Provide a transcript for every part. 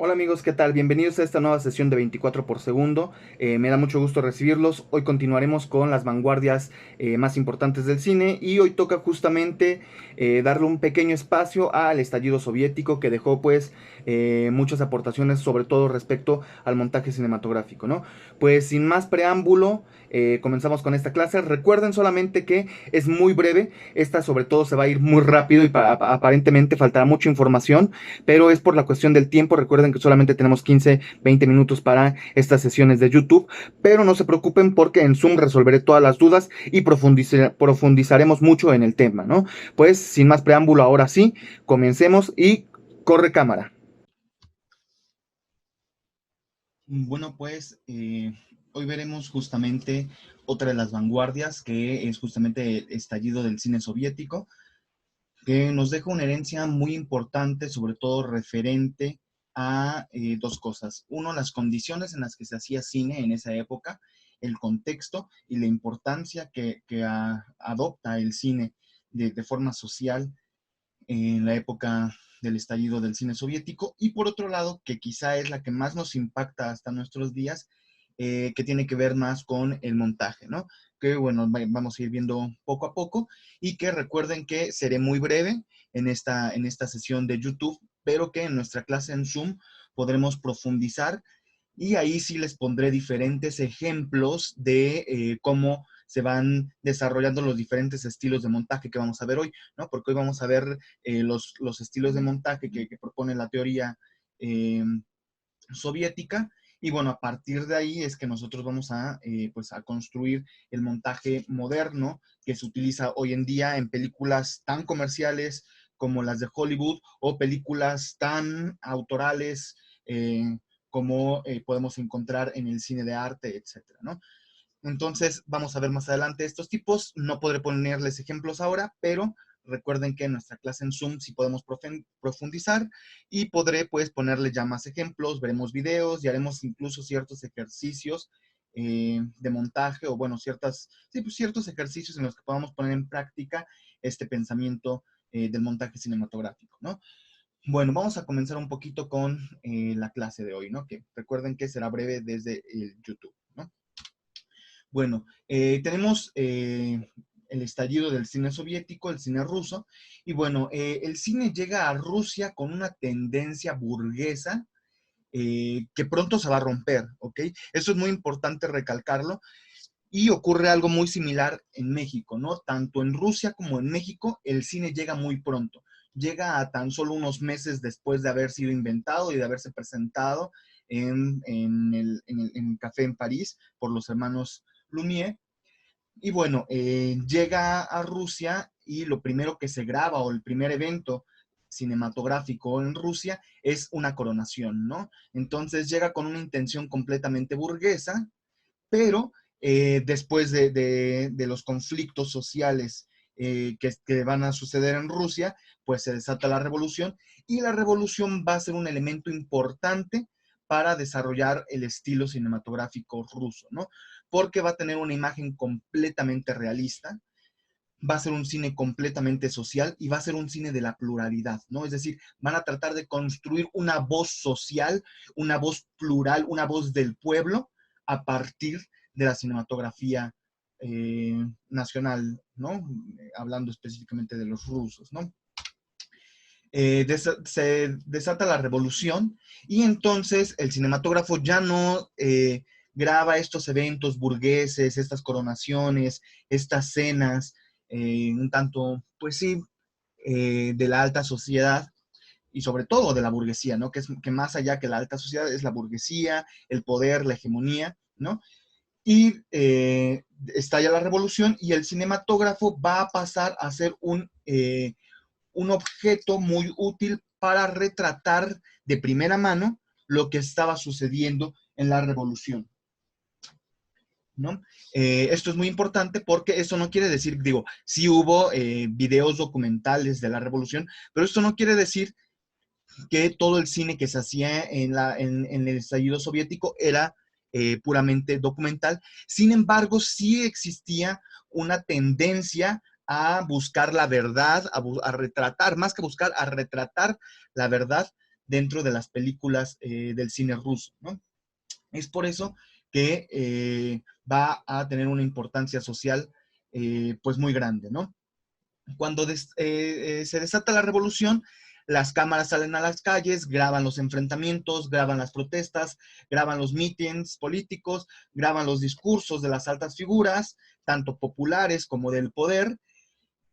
Hola amigos, ¿qué tal? Bienvenidos a esta nueva sesión de 24 por segundo. Me da mucho gusto recibirlos. Hoy continuaremos con las vanguardias más importantes del cine y hoy toca justamente darle un pequeño espacio al estallido soviético que dejó pues muchas aportaciones, sobre todo respecto al montaje cinematográfico, ¿no? Pues sin más preámbulo, comenzamos con esta clase. Recuerden solamente que es muy breve. Esta sobre todo se va a ir muy rápido y aparentemente faltará mucha información, pero es por la cuestión del tiempo. Recuerden que solamente tenemos 15, 20 minutos para estas sesiones de YouTube, pero no se preocupen porque en Zoom resolveré todas las dudas y profundizaremos mucho en el tema, ¿no? Pues sin más preámbulo, ahora sí, comencemos y corre cámara. Bueno, pues hoy veremos justamente otra de las vanguardias, que es justamente el estallido del cine soviético, que nos deja una herencia muy importante, sobre todo referente a dos cosas. Uno, las condiciones en las que se hacía cine en esa época, el contexto y la importancia que adopta el cine de forma social en la época del estallido del cine soviético, y por otro lado, que quizá es la que más nos impacta hasta nuestros días, que tiene que ver más con el montaje, ¿no? Que bueno, vamos a ir viendo poco a poco, y que recuerden que seré muy breve en esta sesión de YouTube, pero que en nuestra clase en Zoom podremos profundizar, y ahí sí les pondré diferentes ejemplos de cómo se van desarrollando los diferentes estilos de montaje que vamos a ver hoy, ¿no? Porque hoy vamos a ver los estilos de montaje que propone la teoría eh, soviética. Y bueno, a partir de ahí es que nosotros vamos pues a construir el montaje moderno que se utiliza hoy en día en películas tan comerciales como las de Hollywood, o películas tan autorales como podemos encontrar en el cine de arte, etcétera, ¿no? Entonces, vamos a ver más adelante estos tipos. No podré ponerles ejemplos ahora, pero recuerden que en nuestra clase en Zoom sí podemos profundizar, y podré pues ponerle ya más ejemplos, veremos videos y haremos incluso ciertos ejercicios de montaje, o bueno, sí, pues, ciertos ejercicios en los que podamos poner en práctica este pensamiento del montaje cinematográfico, ¿no? Bueno, vamos a comenzar un poquito con la clase de hoy, ¿no? Que recuerden que será breve desde el YouTube, ¿no? Bueno, tenemos el estallido del cine soviético, el cine ruso, y bueno, el cine llega a Rusia con una tendencia burguesa que pronto se va a romper, ¿ok? Eso es muy importante recalcarlo, y ocurre algo muy similar en México, ¿no? Tanto en Rusia como en México, el cine llega muy pronto. Llega a tan solo unos meses después de haber sido inventado y de haberse presentado en el Café en París por los hermanos Lumière. Y bueno, llega a Rusia, y lo primero que se graba, o el primer evento cinematográfico en Rusia, es una coronación, ¿no? Entonces llega con una intención completamente burguesa, pero después de los conflictos sociales que van a suceder en Rusia, pues se desata la revolución, y la revolución va a ser un elemento importante para desarrollar el estilo cinematográfico ruso, ¿no? Porque va a tener una imagen completamente realista, va a ser un cine completamente social, y va a ser un cine de la pluralidad, ¿no? Es decir, van a tratar de construir una voz social, una voz plural, una voz del pueblo a partir de la cinematografía nacional, ¿no? Hablando específicamente de los rusos, ¿no? Se desata la revolución, y entonces el cinematógrafo ya no graba estos eventos burgueses, estas coronaciones, estas cenas, un tanto, pues sí, de la alta sociedad, y sobre todo de la burguesía, ¿no? Que más allá que la alta sociedad es la burguesía, el poder, la hegemonía, ¿no? Y estalla la revolución, y el cinematógrafo va a pasar a ser un objeto muy útil para retratar de primera mano lo que estaba sucediendo en la revolución, ¿no? Esto es muy importante porque esto no quiere decir, digo, sí hubo videos documentales de la revolución, pero esto no quiere decir que todo el cine que se hacía en el estallido soviético era puramente documental. Sin embargo, sí existía una tendencia a buscar la verdad, a retratar, más que buscar, a retratar la verdad dentro de las películas del cine ruso, ¿no? Es por eso que va a tener una importancia social pues muy grande, ¿no? Cuando se desata la revolución, las cámaras salen a las calles, graban los enfrentamientos, graban las protestas, graban los mítines políticos, graban los discursos de las altas figuras, tanto populares como del poder,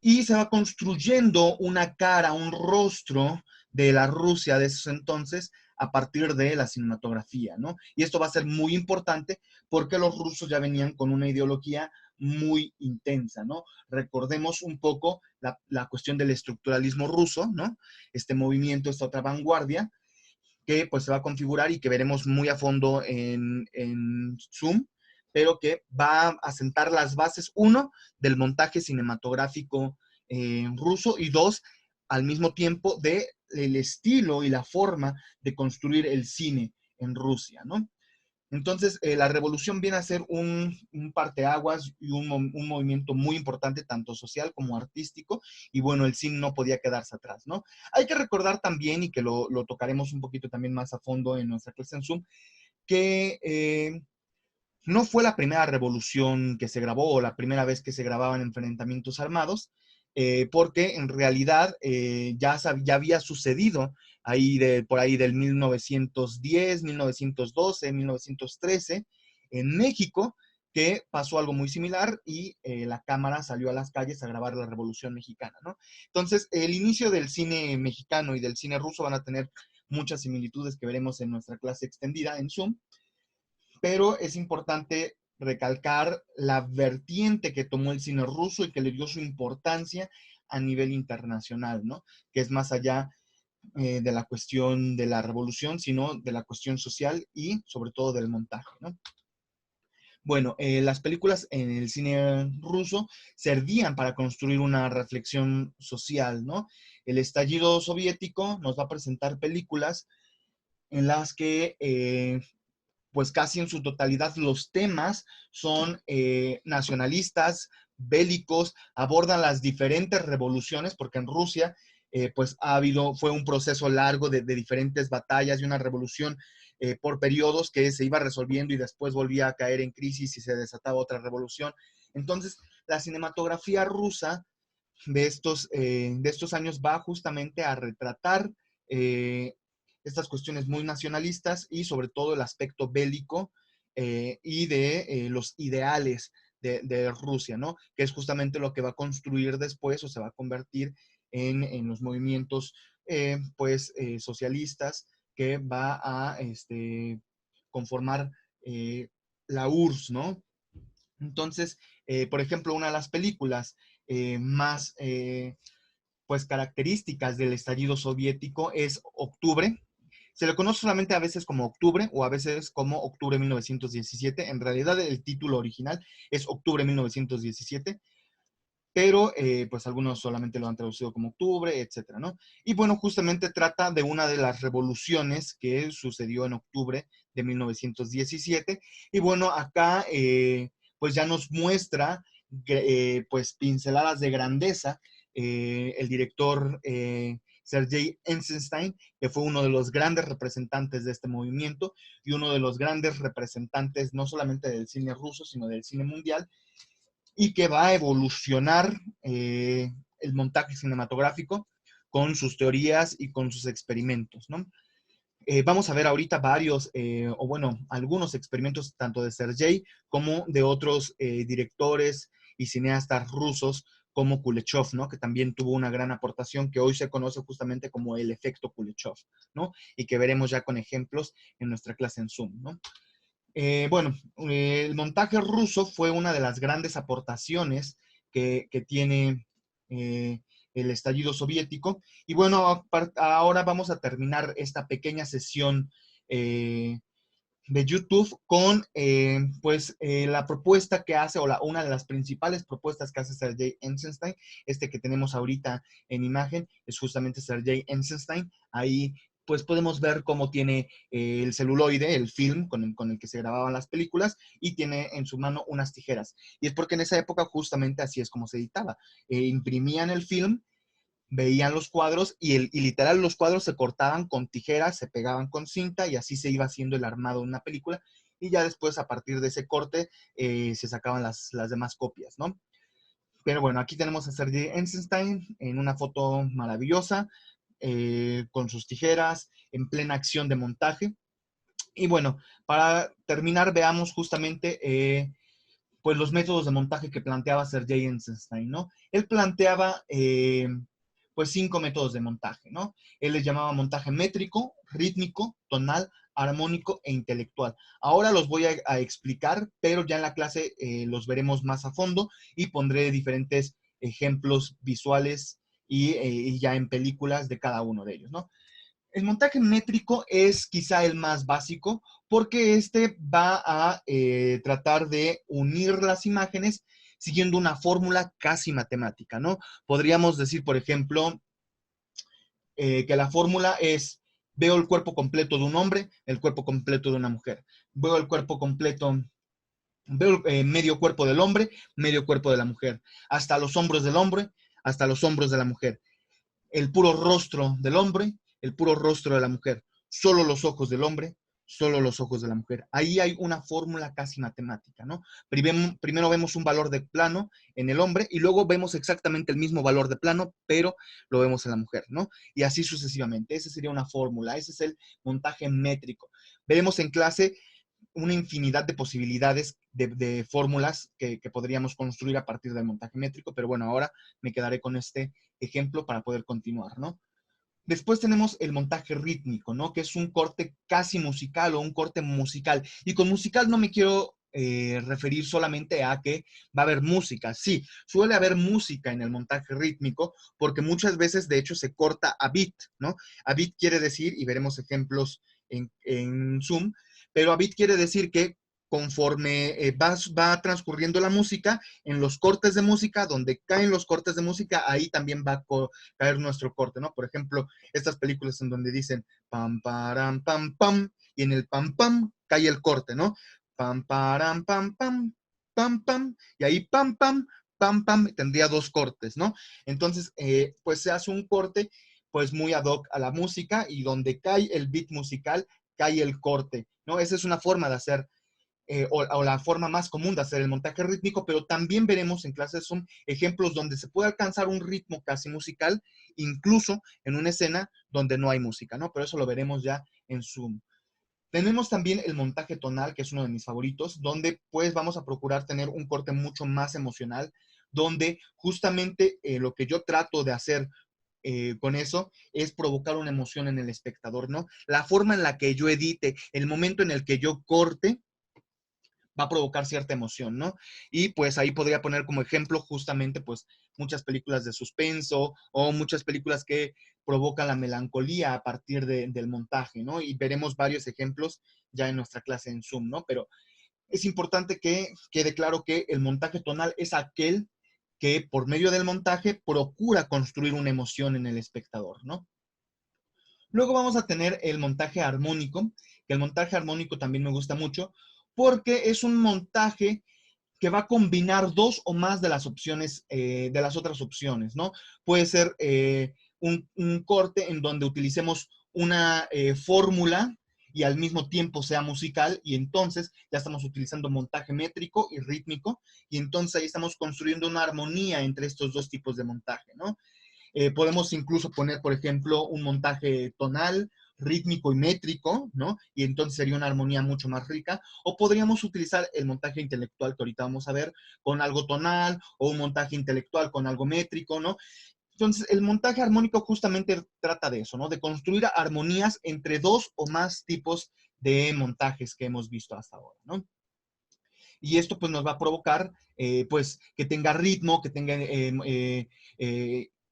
y se va construyendo una cara, un rostro de la Rusia de esos entonces a partir de la cinematografía, ¿no? Y esto va a ser muy importante porque los rusos ya venían con una ideología muy intensa, ¿no? Recordemos un poco la cuestión del estructuralismo ruso, ¿no? Este movimiento, esta otra vanguardia, que pues se va a configurar y que veremos muy a fondo en Zoom, pero que va a sentar las bases, uno, del montaje cinematográfico ruso y dos, al mismo tiempo, del estilo y la forma de construir el cine en Rusia, ¿no? Entonces, la revolución viene a ser un parteaguas y un movimiento muy importante, tanto social como artístico, y bueno, el cine no podía quedarse atrás, ¿no? Hay que recordar también, y que lo tocaremos un poquito también más a fondo en nuestra clase en Zoom, que no fue la primera revolución que se grabó o la primera vez que se grababan enfrentamientos armados, porque en realidad ya había sucedido por ahí del 1910, 1912, 1913, en México, que pasó algo muy similar y la cámara salió a las calles a grabar la Revolución Mexicana, ¿no? Entonces, el inicio del cine mexicano y del cine ruso van a tener muchas similitudes que veremos en nuestra clase extendida en Zoom, pero es importante recalcar la vertiente que tomó el cine ruso y que le dio su importancia a nivel internacional, ¿no? Que es más allá de la cuestión de la revolución, sino de la cuestión social y sobre todo del montaje, ¿no? Bueno, las películas en el cine ruso servían para construir una reflexión social, ¿no? El estallido soviético nos va a presentar películas en las que pues casi en su totalidad los temas son nacionalistas, bélicos, abordan las diferentes revoluciones, porque en Rusia pues fue un proceso largo de diferentes batallas y una revolución por periodos que se iba resolviendo y después volvía a caer en crisis y se desataba otra revolución. Entonces, la cinematografía rusa de estos años va justamente a retratar eh, estas cuestiones muy nacionalistas y sobre todo el aspecto bélico y de los ideales de Rusia, ¿no? Que es justamente lo que va a construir después o se va a convertir en los movimientos socialistas que va a conformar la URSS, ¿no? Entonces, por ejemplo, una de las películas más pues características del estallido soviético es Octubre. Se le conoce solamente a veces como Octubre o a veces como Octubre 1917. En realidad el título original es Octubre 1917, pero pues algunos solamente lo han traducido como Octubre, etcétera, ¿no? Y bueno, justamente trata de una de las revoluciones que sucedió en octubre de 1917. Y bueno, acá pues ya nos muestra pues pinceladas de grandeza el director Sergei Eisenstein, que fue uno de los grandes representantes de este movimiento y uno de los grandes representantes no solamente del cine ruso, sino del cine mundial, y que va a evolucionar el montaje cinematográfico con sus teorías y con sus experimentos, ¿no? Vamos a ver ahorita o bueno, algunos experimentos tanto de Sergei como de otros directores y cineastas rusos como Kuleshov, ¿no? Que también tuvo una gran aportación que hoy se conoce justamente como el efecto Kuleshov, ¿no? Y que veremos ya con ejemplos en nuestra clase en Zoom, ¿no? El montaje ruso fue una de las grandes aportaciones que tiene el estallido soviético. Y bueno, ahora vamos a terminar esta pequeña sesión de YouTube con la propuesta que hace, una de las principales propuestas que hace Sergei Eisenstein. Este que tenemos ahorita en imagen es justamente Sergei Eisenstein. Ahí pues podemos ver cómo tiene el celuloide, el film con el que se grababan las películas, y tiene en su mano unas tijeras. Y es porque en esa época justamente así es como se editaba. Imprimían el film veían los cuadros y literal los cuadros se cortaban con tijeras, se pegaban con cinta y así se iba haciendo el armado de una película y ya después a partir de ese corte se sacaban las demás copias, ¿no? Pero bueno, aquí tenemos a Sergei Eisenstein en una foto maravillosa, con sus tijeras, en plena acción de montaje. Y bueno, para terminar, veamos justamente pues los métodos de montaje que planteaba Sergei Eisenstein, ¿no? Él planteaba pues 5 métodos de montaje, ¿no? Él les llamaba montaje métrico, rítmico, tonal, armónico e intelectual. Ahora los voy a explicar, pero ya en la clase los veremos más a fondo y pondré diferentes ejemplos visuales y ya en películas de cada uno de ellos, ¿no? El montaje métrico es quizá el más básico porque este va a tratar de unir las imágenes siguiendo una fórmula casi matemática, ¿no? Podríamos decir, por ejemplo, que la fórmula es: veo el cuerpo completo de un hombre, el cuerpo completo de una mujer. Veo el cuerpo completo, veo medio cuerpo del hombre, medio cuerpo de la mujer. Hasta los hombros del hombre, hasta los hombros de la mujer. El puro rostro del hombre, el puro rostro de la mujer, solo los ojos del hombre, solo los ojos de la mujer. Ahí hay una fórmula casi matemática, ¿no? Primero vemos un valor de plano en el hombre y luego vemos exactamente el mismo valor de plano, pero lo vemos en la mujer, ¿no? Y así sucesivamente. Esa sería una fórmula, ese es el montaje métrico. Veremos en clase una infinidad de posibilidades de fórmulas que podríamos construir a partir del montaje métrico, pero bueno, ahora me quedaré con este ejemplo para poder continuar, ¿no? Después tenemos el montaje rítmico, ¿no? Que es un corte casi musical o un corte musical. Y con musical no me quiero referir solamente a que va a haber música. Sí, suele haber música en el montaje rítmico porque muchas veces de hecho se corta a beat, ¿no? A beat quiere decir, y veremos ejemplos en Zoom, pero a beat quiere decir que conforme va transcurriendo la música, en los cortes de música, donde caen los cortes de música, ahí también va a caer nuestro corte, ¿no? Por ejemplo, estas películas en donde dicen pam, param, pam, pam, y en el pam, pam cae el corte, ¿no? Pam, param, pam, pam, pam, pam, y ahí pam, pam, tendría dos cortes, ¿no? Entonces, pues se hace un corte, pues muy ad hoc a la música y donde cae el beat musical, cae el corte, ¿no? Esa es una forma de hacer o la forma más común de hacer el montaje rítmico, pero también veremos en clases son ejemplos donde se puede alcanzar un ritmo casi musical, incluso en una escena donde no hay música, ¿no? Pero eso lo veremos ya en Zoom. Tenemos también el montaje tonal, que es uno de mis favoritos, donde pues vamos a procurar tener un corte mucho más emocional, donde justamente lo que yo trato de hacer con eso es provocar una emoción en el espectador, ¿no? La forma en la que yo edite, el momento en el que yo corte, va a provocar cierta emoción, ¿no? Y pues ahí podría poner como ejemplo justamente pues muchas películas de suspenso o muchas películas que provocan la melancolía a partir del montaje, ¿no? Y veremos varios ejemplos ya en nuestra clase en Zoom, ¿no? Pero es importante que quede claro que el montaje tonal es aquel que por medio del montaje procura construir una emoción en el espectador, ¿no? Luego vamos a tener el montaje armónico, que el montaje armónico también me gusta mucho porque es un montaje que va a combinar dos o más de las opciones, de las otras opciones, ¿no? Puede ser un corte en donde utilicemos una fórmula y al mismo tiempo sea musical y entonces ya estamos utilizando montaje métrico y rítmico y entonces ahí estamos construyendo una armonía entre estos dos tipos de montaje, ¿no? Podemos incluso poner, por ejemplo, un montaje tonal, rítmico y métrico, ¿no? Y entonces sería una armonía mucho más rica. O podríamos utilizar el montaje intelectual que ahorita vamos a ver con algo tonal o un montaje intelectual con algo métrico, ¿no? Entonces, el montaje armónico justamente trata de eso, ¿no? De construir armonías entre dos o más tipos de montajes que hemos visto hasta ahora, ¿no? Y esto pues nos va a provocar pues que tenga ritmo, que tenga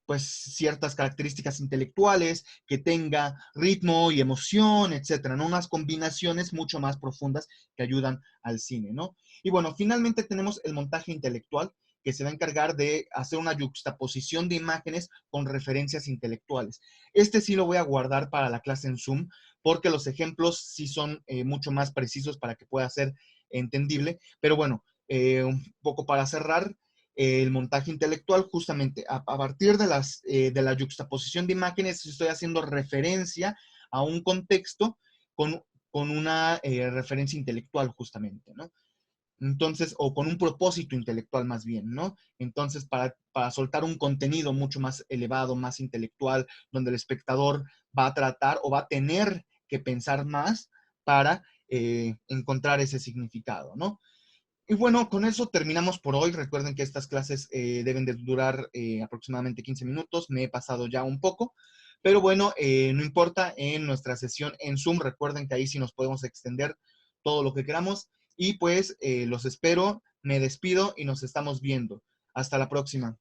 pues ciertas características intelectuales, que tenga ritmo y emoción, etcétera, ¿no? Unas combinaciones mucho más profundas que ayudan al cine, ¿no? Y bueno, finalmente tenemos el montaje intelectual, que se va a encargar de hacer una yuxtaposición de imágenes con referencias intelectuales. Este sí lo voy a guardar para la clase en Zoom, porque los ejemplos sí son mucho más precisos para que pueda ser entendible. Pero bueno, un poco para cerrar, el montaje intelectual, justamente a partir de la yuxtaposición de imágenes, estoy haciendo referencia a un contexto con una referencia intelectual, justamente, ¿no? Entonces, o con un propósito intelectual más bien, ¿no? Entonces, para soltar un contenido mucho más elevado, más intelectual, donde el espectador va a tratar o va a tener que pensar más para encontrar ese significado, ¿no? Y bueno, con eso terminamos por hoy. Recuerden que estas clases deben de durar aproximadamente 15 minutos. Me he pasado ya un poco. Pero bueno, no importa, en nuestra sesión en Zoom, recuerden que ahí sí nos podemos extender todo lo que queramos. Y pues los espero, me despido y nos estamos viendo. Hasta la próxima.